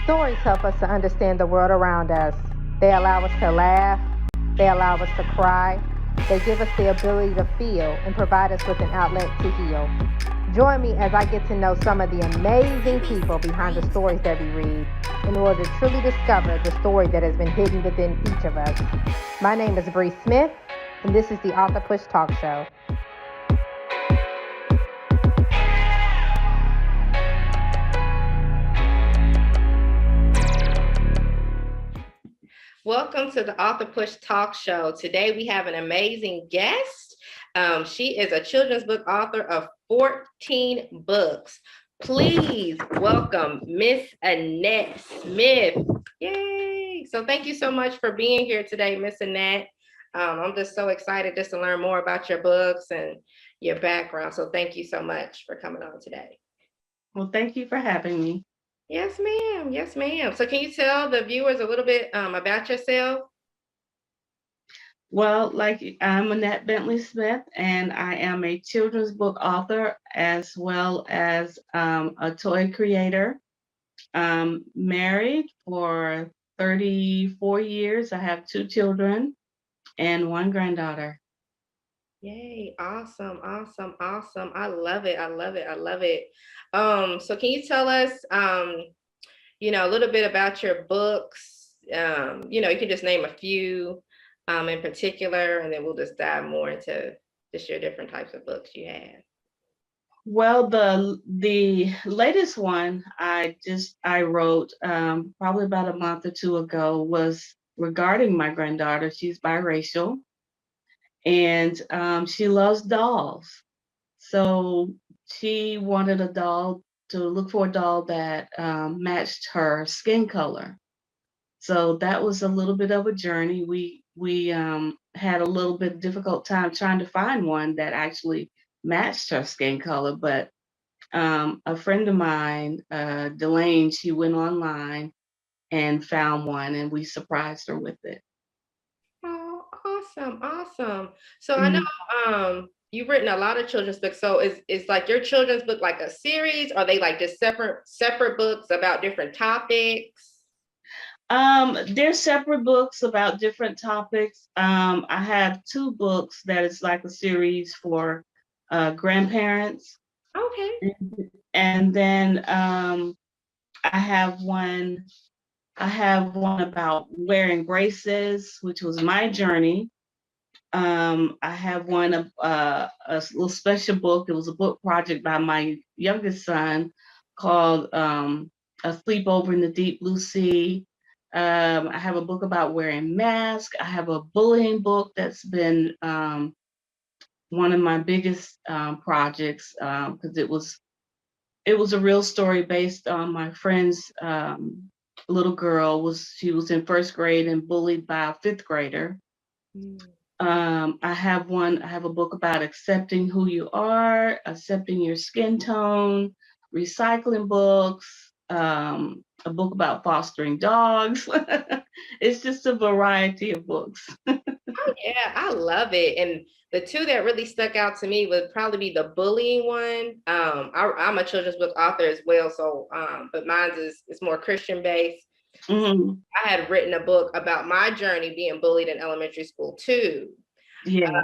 Stories help us to understand the world around us. They allow us to laugh, they allow us to cry, they give us the ability to feel and provide us with an outlet to heal. Join me as I get to know some of the amazing people behind the stories that we read in order to truly discover the story that has been hidden within each of us. My name is Bree Smith, and this is the Author Push Talk Show. Welcome to the Author Push Talk Show. Today we have an amazing guest. She is a children's book author of 14 books. Please welcome Miss Annette Smith. Yay! So thank you so much for being here today, Miss Annette. I'm just so excited just to learn more about your books and your background. So thank you so much for coming on today. Well, thank you for having me. Yes, ma'am. Yes, ma'am. So can you tell the viewers a little bit about yourself? Well, I'm Annette Bentley Smith, and I am a children's book author as well as a toy creator. Married for 34 years. I have 2 children and 1 granddaughter. Yay, awesome, awesome, awesome. I love it. I love it. I love it. So can you tell us a little bit about your books? You can just name a few in particular, and then we'll just dive more into just your different types of books you have. Well, the latest one I wrote probably about a month or two ago was regarding my granddaughter. She's biracial, and she loves dolls. So she wanted a doll to look for a doll that matched her skin color. So that was a little bit of a journey. We had a little bit difficult time trying to find one that actually matched her skin color, but a friend of mine, Delane, she went online and found one, and we surprised her with it. Oh, awesome, awesome. So I know you've written a lot of children's books. So is like your children's book like a series? Or are they like just separate books about different topics? They're separate books about different topics. I have 2 books that is like a series for grandparents, Okay. and then I have one. I have one about wearing braces, which was my journey. I have one of a little special book. It was a book project by my youngest son called "A Sleepover in the Deep Blue Sea." I have a book about wearing masks. I have a bullying book that's been one of my biggest projects because it was a real story based on my friend's little girl. She was in 1st grade and bullied by a 5th grader. Mm. I have a book about accepting who you are, accepting your skin tone, recycling books, a book about fostering dogs. It's just a variety of books. Oh yeah, I love it. And the 2 that really stuck out to me would probably be the bullying one. I'm a children's book author as well, so but mine is more Christian based. Mm-hmm. I had written a book about my journey being bullied in elementary school too. Yeah.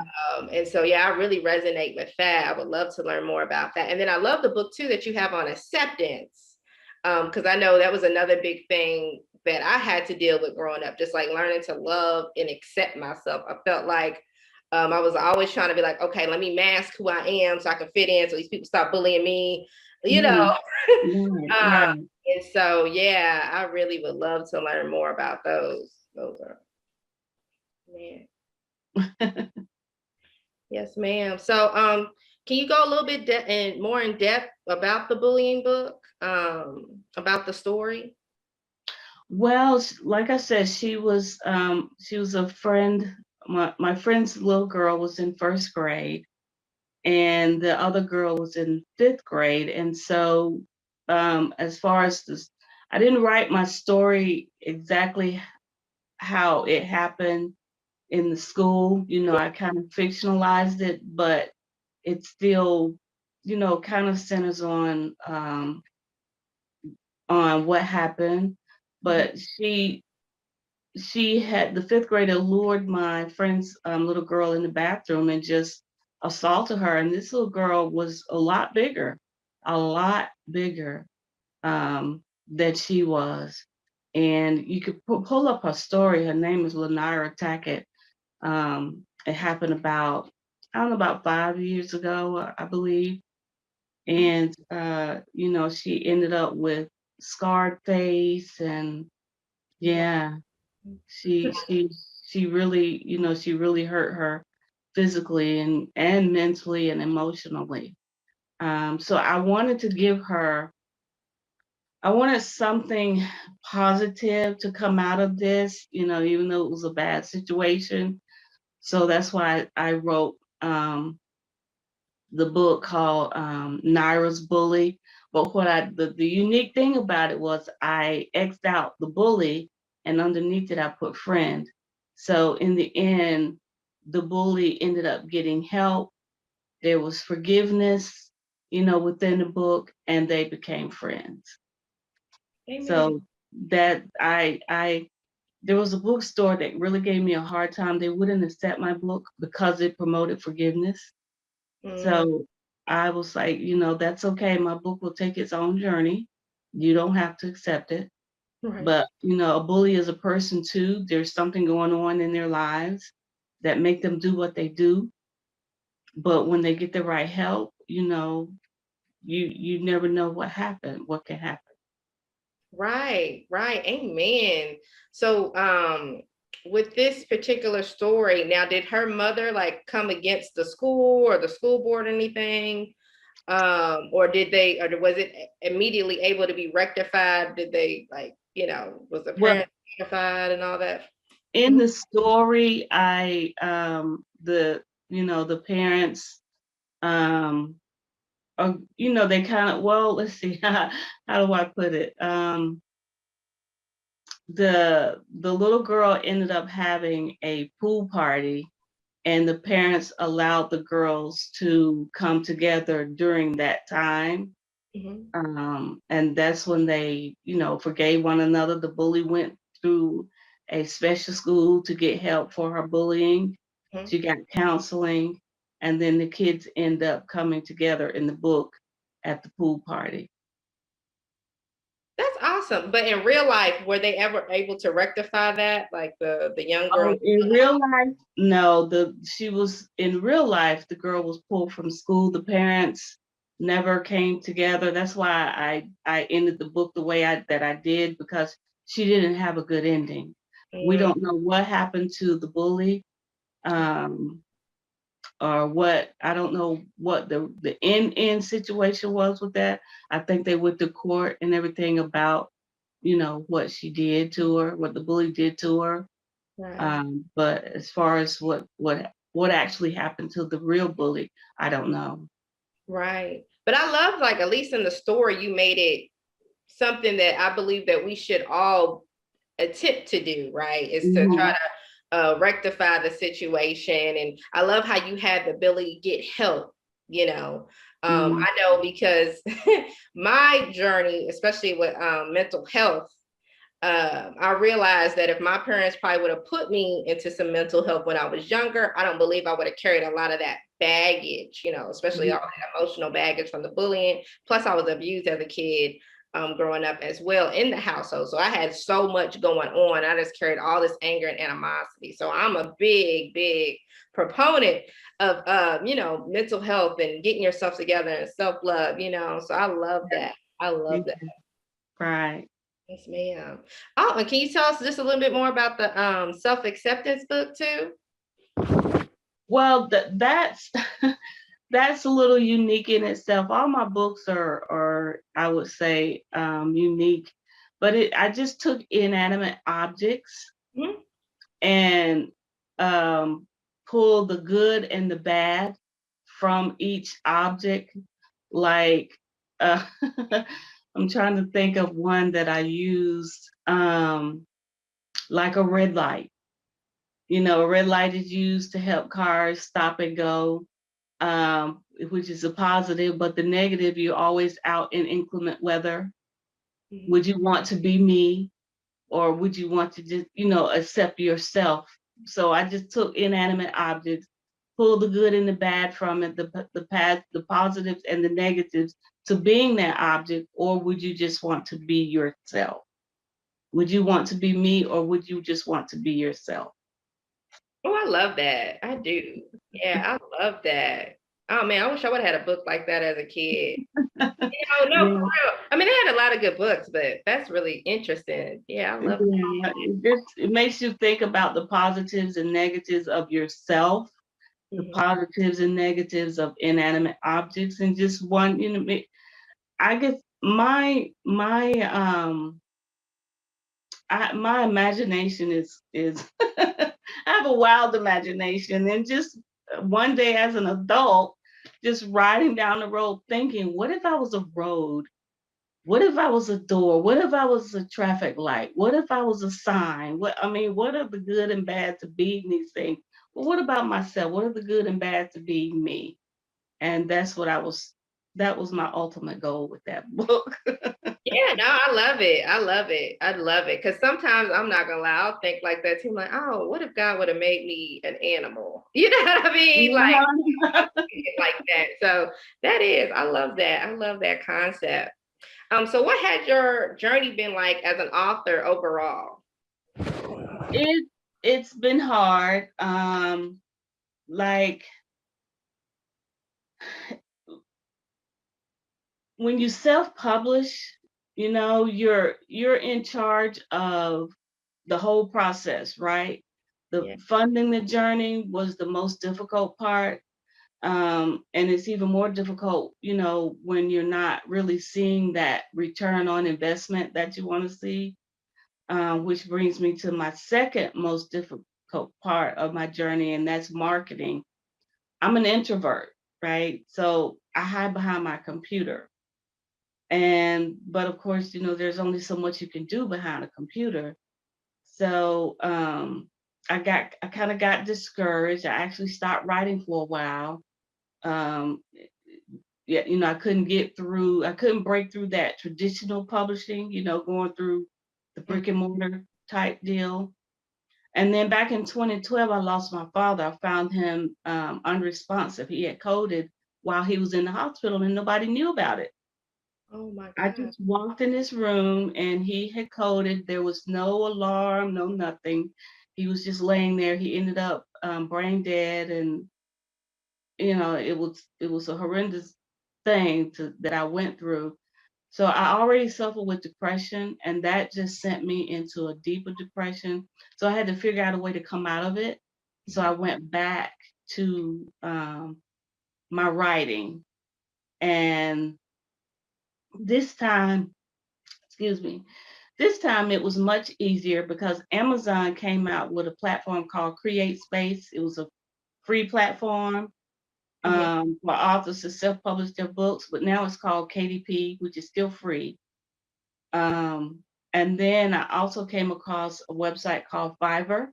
And so, yeah, I really resonate with that. I would love to learn more about that. And then I love the book too that you have on acceptance, because I know that was another big thing that I had to deal with growing up, just like learning to love and accept myself. I felt like I was always trying to be like, okay, let me mask who I am so I can fit in, so these people stop bullying me, you Mm-hmm. know. Right, um, right. and so, yeah, I really would love to learn more about those. Those are, man. Yes, ma'am. So, can you go a little bit more in depth about the bullying book, about the story? Well, like I said, she was a friend. My friend's little girl was in 1st grade, and the other girl was in 5th grade. And so, as far as this, I didn't write my story exactly how it happened in the school. I kind of fictionalized it, but it still, kind of centers on what happened. but she had, the fifth grader lured my friend's little girl in the bathroom and just assaulted her. And this little girl was a lot bigger than she was. And you could pull up her story. Her name is Lanira Tackett. It happened about, I don't know, about 5 years ago, I believe. And, she ended up with scarred face, and yeah, she really, she really hurt her physically and mentally and emotionally. So I wanted something positive to come out of this, even though it was a bad situation. So that's why I wrote the book called Naira's Bully. But the unique thing about it was I X'd out the bully, and underneath it I put friend. So in the end, the bully ended up getting help. There was forgiveness, within the book, and they became friends. Amen. So that I there was a bookstore that really gave me a hard time. They wouldn't accept my book because it promoted forgiveness. Mm, So I was like, that's okay. My book will take its own journey. You don't have to accept it. right. But, a bully is a person too. There's something going on in their lives that make them do what they do. But when they get the right help, you never know what can happen. Right, right. Amen. So, with this particular story, now, did her mother like come against the school or the school board or anything? Or or was it immediately able to be rectified? Did they like, was the Well, parent rectified and all that? in Mhm. the story, the parents, um they kind of, well, let's see, how do I put it? The little girl ended up having a pool party, and the parents allowed the girls to come together during that time. Mhm. And that's when they, forgave one another. The bully went through a special school to get help for her bullying. Mhm. She got counseling, and then the kids end up coming together in the book at the pool party. That's awesome. But in real life, were they ever able to rectify that? Like the young girl? Oh, in real life, no. She was in real life. The girl was pulled from school. The parents never came together. That's why I ended the book the way that I did, because she didn't have a good ending. We Mm, don't know what happened to the bully, um, or what. I don't know what the end situation was with that. I think they went to court and everything about what she did to her, what the bully did to her. right. But as far as what actually happened to the real bully, I don't know. Right. But I love, like, at least in the story, you made it something that I believe that we should all attempt to do, right? Is to try Mhm. to rectify the situation. And I love how you had the ability to get help, you know. Mhm. I know because my journey, especially with mental health, I realized that if my parents probably would have put me into some mental health when I was younger, I don't believe I would have carried a lot of that baggage, especially all the emotional baggage from the bullying. Plus, I was abused as a kid growing up as well in the household. So I had so much going on. I just carried all this anger and animosity. So I'm a big, big proponent of, mental health and getting yourself together and self-love. So I love that. I love that. Mhm. Right. Yes, ma'am. Oh, and can you tell us just a little bit more about the self-acceptance book too? Well, that's that's a little unique in itself. All my books are I would say, unique, but I just took inanimate objects Mhm. and um, pulled the good and the bad from each object. Like, uh, I'm trying to think of one that I used, like a red light. A red light is used to help cars stop and go, which is a positive, but the negative, you're always out in inclement weather. Mhm. Would you want to be me? or would you want to just, accept yourself? So I just took inanimate objects, pulled the good and the bad from it, the positives and the negatives to being that object, or would you just want to be yourself? Would you want to be me, or would you just want to be yourself? Oh, I love that. I do. Yeah, I love that. Oh man, I wish I would have had a book like that as a kid. No, for Yeah, real. I mean, they had a lot of good books, but that's really interesting. Yeah, I love yeah. It makes you think about the positives and negatives of yourself, the that. positives and negatives of inanimate objects, and just one, I guess my imagination is I have a wild imagination, and just one day as an adult, just riding down the road thinking, what if I was a road? What if I was a door? What if I was a traffic light? What if I was a sign? What are the good and bad to be these things? But what about myself? What are the good and bad to be me? And that was my ultimate goal with that book. Yeah, no, I love it. I love it. I love it. Because sometimes I'm not gonna lie, I'll think like that too. I'm like, oh, what if God would have made me an animal? You know what I mean? Like that. So I love that. I love that concept. So what had your journey been like as an author overall? it it's been hard. Like when you self-publish, you're in charge of the whole process, right? The Yeah. funding the journey was the most difficult part. And it's even more difficult, when you're not really seeing that return on investment that you want to see. Which brings me to my second most difficult part of my journey, and that's marketing. I'm an introvert, right? So I hide behind my computer. But of course, there's only so much you can do behind a computer. So I kind of got discouraged. I actually stopped writing for a while. Um, yeah, I couldn't break through that traditional publishing, going through the brick and mortar type deal. And then back in 2012, I lost my father. I found him unresponsive. He had coded while he was in the hospital and nobody knew about it. Oh my I God. just walked in his room and he had coded. There was no alarm, no nothing. He was just laying there. He ended up brain dead, and it was a horrendous thing that I went through. So I already suffered with depression, and that just sent me into a deeper depression. So I had to figure out a way to come out of it. So I went back to my writing, and this time, excuse me, this time it was much easier because Amazon came out with a platform called Create Space. It was a free platform Mhm. for authors to self-publish their books, but now it's called KDP, which is still free. Um, and then I also came across a website called Fiverr.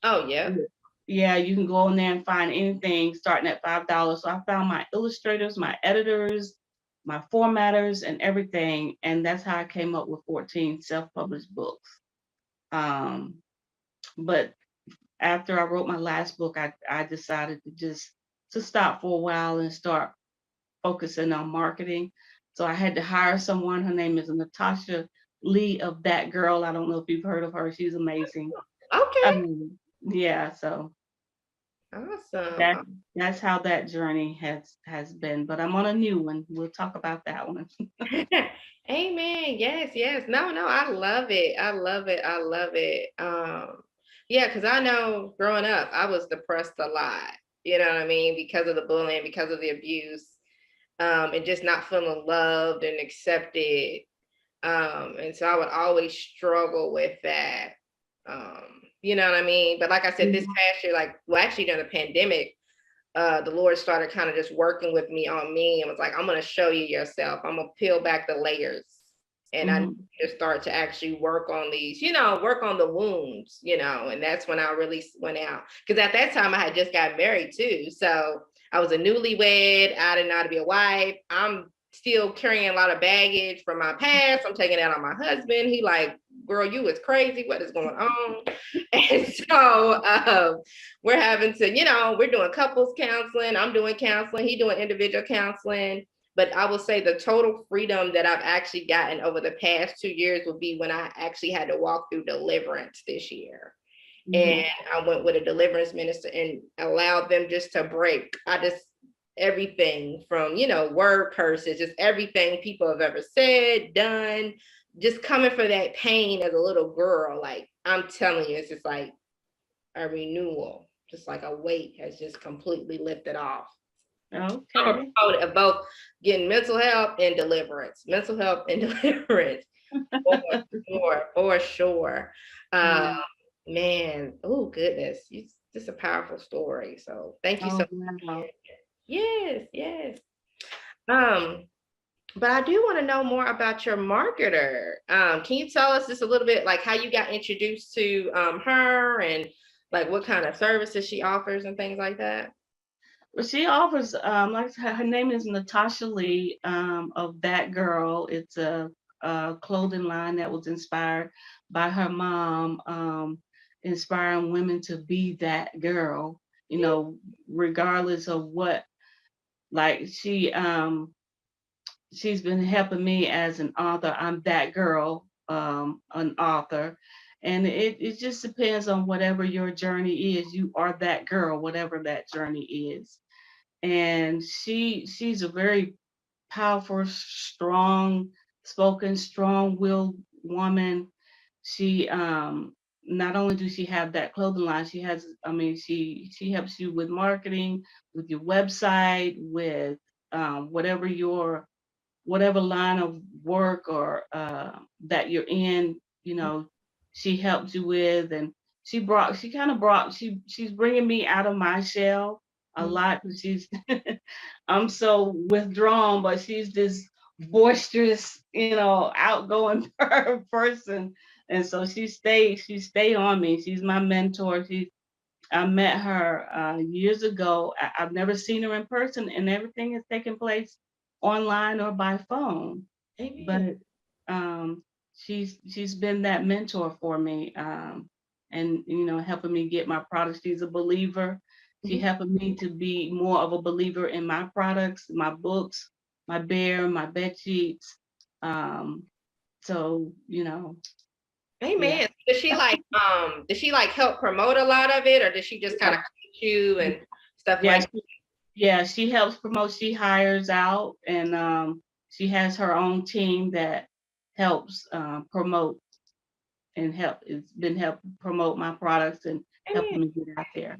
Oh yeah. Yeah. Yeah, you can go on there and find anything starting at $5. So I found my illustrators, my editors, my formatters, and everything. And that's how I came up with 14 self-published books. Um, but after I wrote my last book, I decided to stop for a while and start focusing on marketing. So I had to hire someone. Her name is Natasha Lee of That Girl. I don't know if you've heard of her. She's amazing. Okay. Yeah, so Awesome. that that's how that journey has been. But I'm on a new one. We'll talk about that one. Amen. Yes, yes. No, no, I love it. I love it. I love it. Yeah, because I know growing up, I was depressed a lot. You know what I mean? Because of the bullying, because of the abuse, and just not feeling loved and accepted. And so I would always struggle with that. You know what I mean? But like I said, this Mhm, past year, like, well, actually during the pandemic, the Lord started kind of just working with me on me and was like, I'm going to show you yourself. I'm going to peel back the layers. And I need mhm, to start to actually work on these, work on the wounds, and that's when I really went out. Because at that time I had just got married too. So I was a newlywed. I didn't know how to be a wife. I'm still carrying a lot of baggage from my past. I'm taking that on my husband. He like, girl, you is crazy. What is going on? And so we're having to, we're doing couples counseling. I'm doing counseling. He doing individual counseling. But I will say the total freedom that I've actually gotten over the past 2 years will be when I actually had to walk through deliverance this year. And I went with a deliverance minister and allowed them just to break. Everything from, word curses, just everything people have ever said, done, just coming for that pain as a little girl. Like, I'm telling you, it's just like a renewal, just like a weight has just completely lifted off. Okay. Of both getting mental health and deliverance, for sure. Man, oh goodness, it's just a powerful story. So thank you so much. Yes. But I do want to know more about your marketer. Can you tell us just a little bit, like how you got introduced to her, and like what kind of services she offers and things like that? Well, she offers, like her name is Natasha Lee, of That Girl. It's a clothing line that was inspired by her mom, inspiring women to be that girl, regardless of what. Like she's been helping me as an author. I'm that girl, an author. And it just depends on whatever your journey is. You are that girl, whatever that journey is. And she's a very powerful, strong spoken, strong-willed woman. She not only does she have that clothing line, she helps you with marketing, with your website, with whatever whatever line of work or that you're in, she helps you with. And she's bringing me out of my shell a lot, because I'm so withdrawn, but she's this boisterous, outgoing person. And so she stay on me. She's my mentor. I met her years ago. I've never seen her in person, and everything has taken place online or by phone. Amen. But she's been that mentor for me, and helping me get my products. She's a believer. She helping me to be more of a believer in my products, my books, my bear, my bed sheets. So yeah. Amen. Does she like help promote a lot of it, or does she just kind of coach you and stuff Yeah, like she helps promote. She hires out, and she has her own team that helps promote and it's been helping promote my products and that? helping me get out there.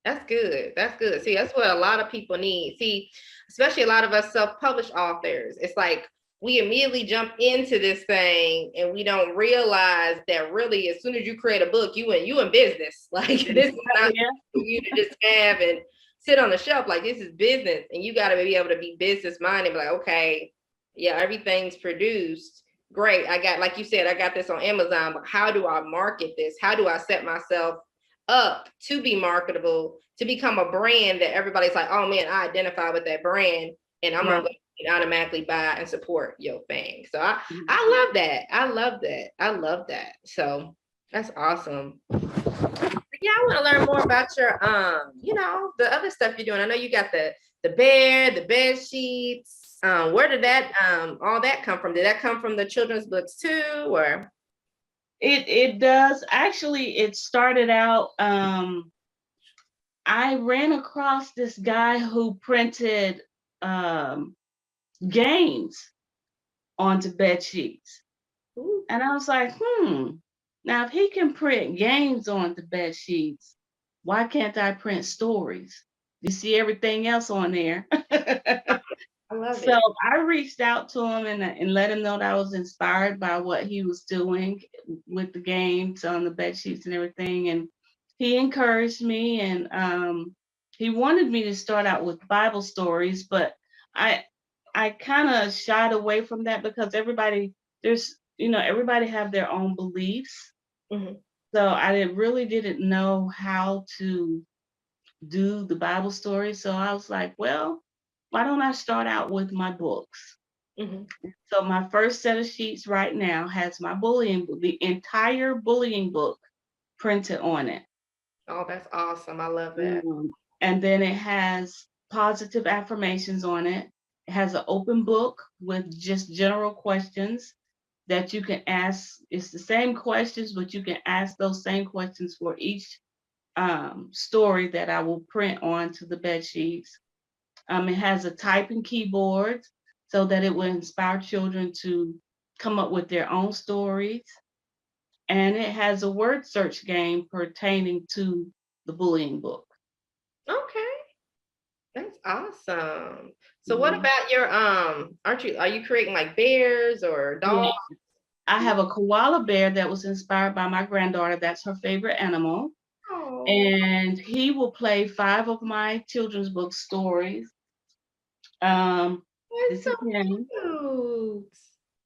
That's good. That's good. See, that's what a lot of people need. See, especially a lot of us self-published authors. It's like we immediately jump into this thing and we don't realize that really as soon as you create a book, you in business. Like this is not Yeah. for you to just have and sit on the shelf. Like this is business. And you gotta be able to be business minded, be like, okay, yeah, everything's produced. Great. I got, like you said, I got this on Amazon, but how do I market this? How do I set myself up to be marketable, to become a brand that everybody's like, oh man, I identify with that brand, and I'm gonna automatically buy and support your thing. So I love that. I love that. So that's awesome. Yeah, I want to learn more about your the other stuff you're doing. I know you got the bed sheets. Where did that all that come from? Did that come from the children's books too, or? It does. Actually, it started out, I ran across this guy who printed games onto bed sheets. Ooh. And I was like, now if he can print games onto bed sheets, why can't I print stories? You see everything else on there. I love So it. I reached out to him and let him know that I was inspired by what he was doing with the games on the bed sheets and everything. And he encouraged me, and he wanted me to start out with Bible stories, but I I kind of shied away from that, because everybody have their own beliefs. Mhm. So really didn't know how to do the Bible story. So I was like, well, why don't I start out with my books? Mhm. So my first set of sheets right now has my bullying, the entire bullying book printed on it. Oh, that's awesome. I love that. And then it has positive affirmations on it. It has an open book with just general questions that you can ask. It's the same questions, but you can ask those same questions for each story that I will print onto the bed sheets. It has a typing keyboard so that it will inspire children to come up with their own stories. And it has a word search game pertaining to the bullying book. Okay, that's awesome. So what Mhm. about your are you creating like bears or Yeah, dogs? I have a koala bear that was inspired by my granddaughter. That's her favorite animal. Oh, And he will play 5 of my children's book stories. Um, that's this so is him. cute.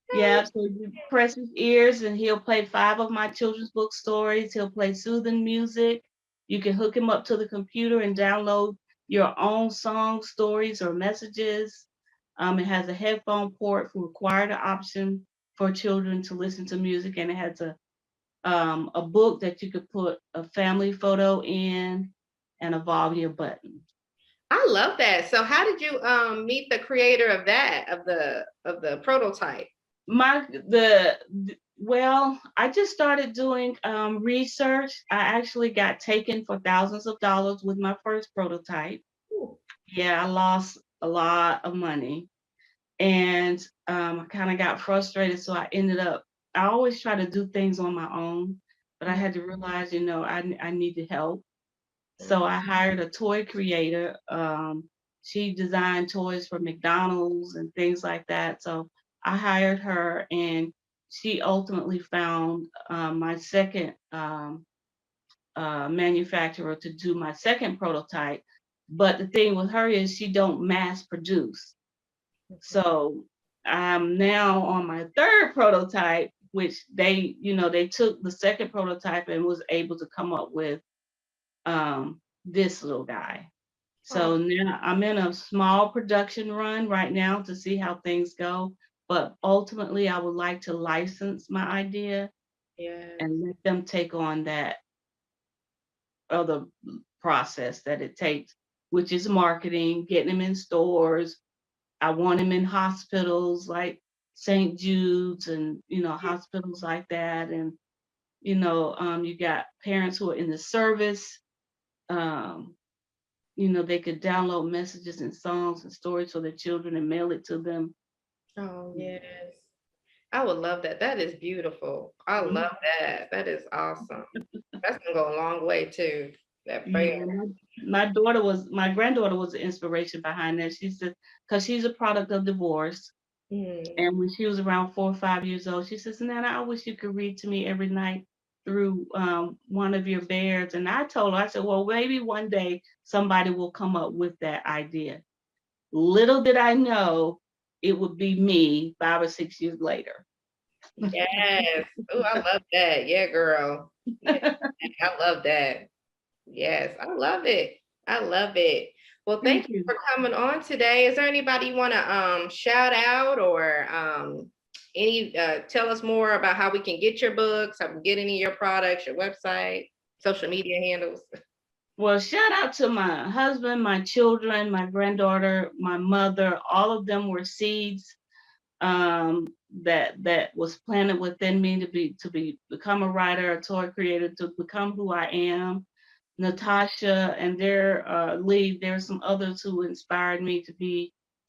That Yeah, so you press his ears and he'll play 5 of my children's book stories. He'll play soothing music. You can hook him up to the computer and download your own songs, stories, or messages. It has a headphone port for required option for children to listen to music, and it has a book that you could put a family photo in and a volume button. I love that. So how did you meet the creator of that of the prototype? Well, I just started doing research. I actually got taken for thousands of dollars with my first prototype. Ooh. Yeah, I lost a lot of money, and I kind of got frustrated. So I ended up. I always try to do things on my own, but I had to realize, I needed help. So I hired a toy creator. She designed toys for McDonald's and things like that. So I hired her, and she ultimately found my second manufacturer to do my second prototype. But the thing with her is she don't mass produce. So I'm now on my third prototype, which they took the second prototype and was able to come up with this little guy. Oh, So now I'm in a small production run right now to see how things go. But ultimately, I would like to license my idea yes. and let them take on that other process that it takes, which is marketing, getting them in stores. I want them in hospitals like St. Jude's and hospitals like that. And you got parents who are in the service. Um, they could download messages and songs and stories for their children and mail it to them. Oh, yes. I would love that. That is beautiful. I Mhm. love that. That is awesome. That's gonna go a long way too. That bear. Yeah, my granddaughter was the inspiration behind that. She said, because she's a product of divorce. Mm. And when she was around 4 or 5 years old, she says, Nana, I wish you could read to me every night through one of your bears. And I told her, I said, well, maybe one day somebody will come up with that idea. Little did I know it would be me 5 or 6 years later. Yes. Oh, I love that. Yeah, girl. Yeah, I love that. Yes, I love it. I love it. Well, thank Thank you you. for coming on today. Is there anybody you want to shout out or any tell us more about how we can get your books, how we can get any of your products, your website, social media handles? Well, shout out to my husband, my children, my granddaughter, my mother. All of them were seeds that was planted within me to become a writer, a toy creator, to become who I am. Natasha and their lead. There's some others who inspired me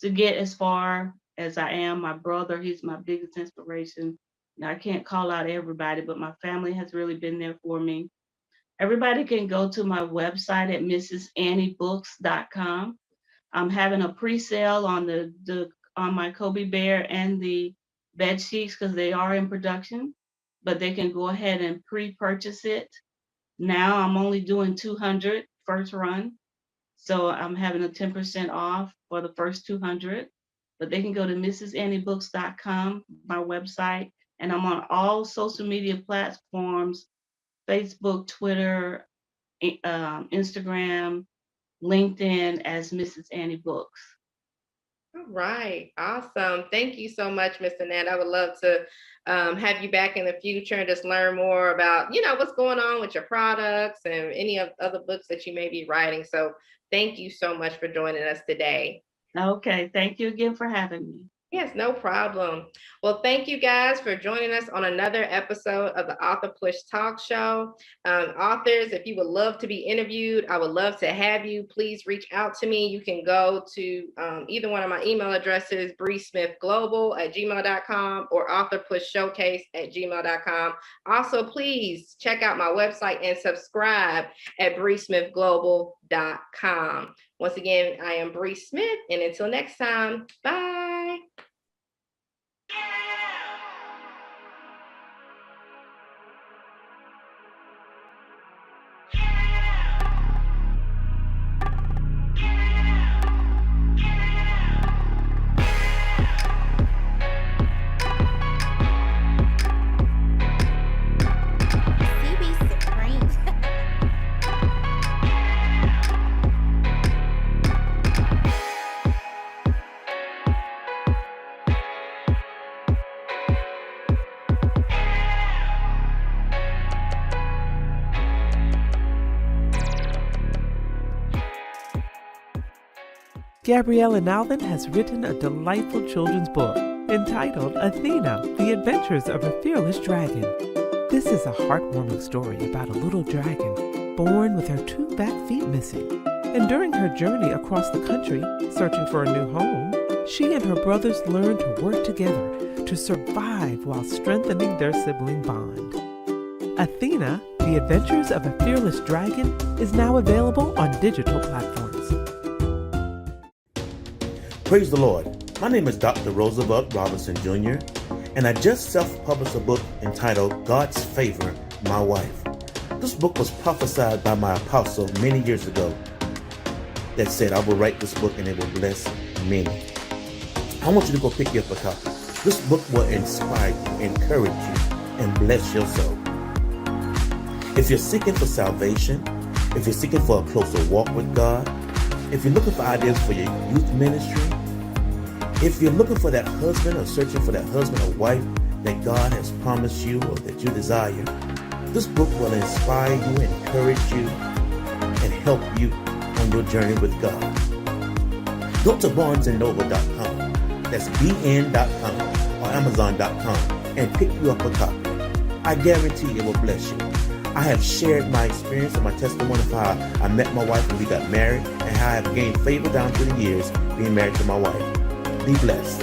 to get as far as I am. My brother, he's my biggest inspiration. Now, I can't call out everybody, but my family has really been there for me. Everybody can go to my website at mrsannybooks.com. I'm having a pre-sale on the on my Kobe Bear and the bed sheets because they are in production, but they can go ahead and pre-purchase it. Now I'm only doing 200 first run, so I'm having a 10% off for the first 200. But they can go to mrsannybooks.com, my website, and I'm on all social media platforms: Facebook, Twitter, Instagram, LinkedIn as Mrs. Annie Books. All right. Awesome. Thank you so much, Mr. Nat. I would love to have you back in the future and just learn more about, what's going on with your products and any of other books that you may be writing. So thank you so much for joining us today. Okay, thank you again for having me. Yes, no problem. Well, thank you guys for joining us on another episode of the Author Push Talk Show. Authors, if you would love to be interviewed, I would love to have you. Please reach out to me. You can go to either one of my email addresses, breesmithglobal@gmail.com or authorpushshowcase@gmail.com. Also, please check out my website and subscribe at breesmithglobal.com. Once again, I am Bree Smith, and until next time, bye. CB Supreme. Gabriella Nalvin has written a delightful children's book entitled Athena, The Adventures of a Fearless Dragon. This is a heartwarming story about a little dragon born with her 2 back feet missing. And during her journey across the country, searching for a new home, she and her brothers learn to work together to survive while strengthening their sibling bond. Athena, The Adventures of a Fearless Dragon is now available on digital platforms. Praise the Lord. My name is Dr. Roosevelt Robinson Jr., and I just self-published a book entitled God's Favor, My Wife. This book was prophesied by my apostle many years ago that said, I will write this book and it will bless many. I want you to go pick you up a copy. This book will inspire you, encourage you, and bless your soul. If you're seeking for salvation, if you're seeking for a closer walk with God, if you're looking for ideas for your youth ministry, if you're looking for that husband or searching for that husband or wife that God has promised you or that you desire, this book will inspire you, encourage you, and help you on your journey with God. Go to barnesandnoble.com, that's bn.com or amazon.com, and pick you up a copy. I guarantee it will bless you. I have shared my experience and my testimony of how I met my wife and we got married, and how I have gained favor down through the years being married to my wife. Be blessed.